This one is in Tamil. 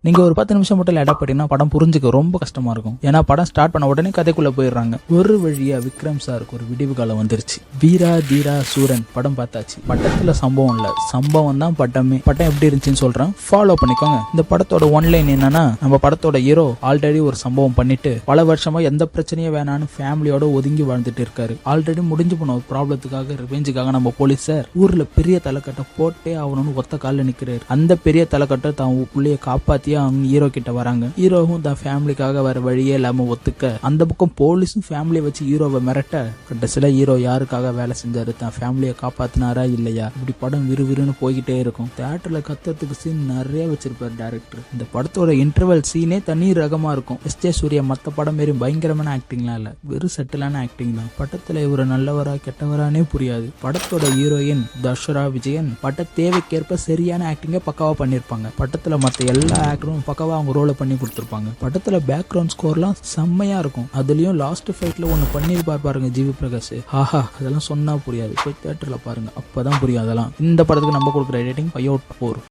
நீங்க ஒரு 10 நிமிஷம் மட்டும் லேட்டா போட்டீங்கன்னா படம் புரிஞ்சுக்க ரொம்ப கஷ்டமா இருக்கும். ஏன்னா படம் ஸ்டார்ட் பண்ண உடனே கதைக்குள்ள போயிடுறாங்க. ஒரு வழியா விக்ரம் சாருக்கு ஒரு விடிவு காலம் வந்துருச்சு. வீரா தீரா சூரன் படம் பார்த்தாச்சு. பட்டத்துல சம்பவம் இல்ல, சம்பவம் தான் பட்டமே. படம் எப்படி இருந்துச்சுன்னு சொல்றேன், ஃபாலோ பண்ணிக்கோங்க. இந்த படத்தோட ஒன்லைன் என்னன்னா, நம்ம படத்தோட ஹீரோ ஆல்ரெடி ஒரு சம்பவம் பண்ணிட்டு பல வருஷமா எந்த பிரச்சனையும் வேணான்னு ஃபேமிலியோட ஒதுங்கி வாழ்ந்துட்டு இருக்காரு. ஆல்ரெடி முடிஞ்சு போன ஒரு ப்ராப்ளத்துக்காக ரிவெஞ்சுக்காக நம்ம போலீஸார் ஊர்ல பெரிய தலைக்கட்டை போட்டே அவனு ஒத்த காலில் நிக்கிறாரு. அந்த பெரிய தலைக்கட்டை தான் புள்ளைய காப்பாத்தியா அவங்க ஹீரோ கிட்ட வராங்க. ஹீரோவும் தான் ஃபேமிலிக்காக வேற வழியே இல்லாம ஒத்துக்க, அந்த பக்கம் போலீஸும் ஃபேமிலியை வச்சு ஹீரோவை மிரட்ட, கடைசியில ஹீரோ யாருக்காக வேலை செஞ்சாரு, தான் ஃபேமிலியை காப்பாத்தினாரா இல்லையா, இப்படி படம் விறுவிறுன்னு போய்கிட்டே இருக்கும். தியேட்டர்ல கத்துறதுக்கு சீன் நிறைய வச்சிருப்பாரு டைரக்டர். இந்த படத்தோட இன்டர்வல் சீனே தனி ரகமா இருக்கும். எஸ்.ஜே. சூர்யா மத்த படம் மாரி பயங்கரமான ஆக்டிங்லாம் இல்ல, வெறும் செட்டிலான ஆக்டிங் தான். படத்துல இவரு நல்லவரா கெட்டவரானே புரியாது. படத்தோட ஹீரோயின் தர்ஷரா விஜயன் பட்ட தேவைக்கேற்ப சரியான ஆக்டிங்க பக்காவா பண்ணிருப்பாங்க. படத்துல மத்த எல்லா ஆக்டரும் பக்காவா அவங்க ரோலை பண்ணி கொடுத்துருப்பாங்க. படத்துல பேக்ரவுண்ட் ஸ்கோர்லாம் செம்மையா இருக்கும். அதுலயும் லாஸ்ட் ஃபைட்ல ஒன்னு பண்ணிருப்பாரு பாருங்க ஜிவி பிரகாஷ், ஆஹா அதெல்லாம் சொன்னா புரியாது, போய் தியேட்டர்ல பாருங்க அப்பதான் புரியும் அதெல்லாம். இந்த படத்துக்கு நம்ம கொடுக்குற ரேட்டிங் 5/4.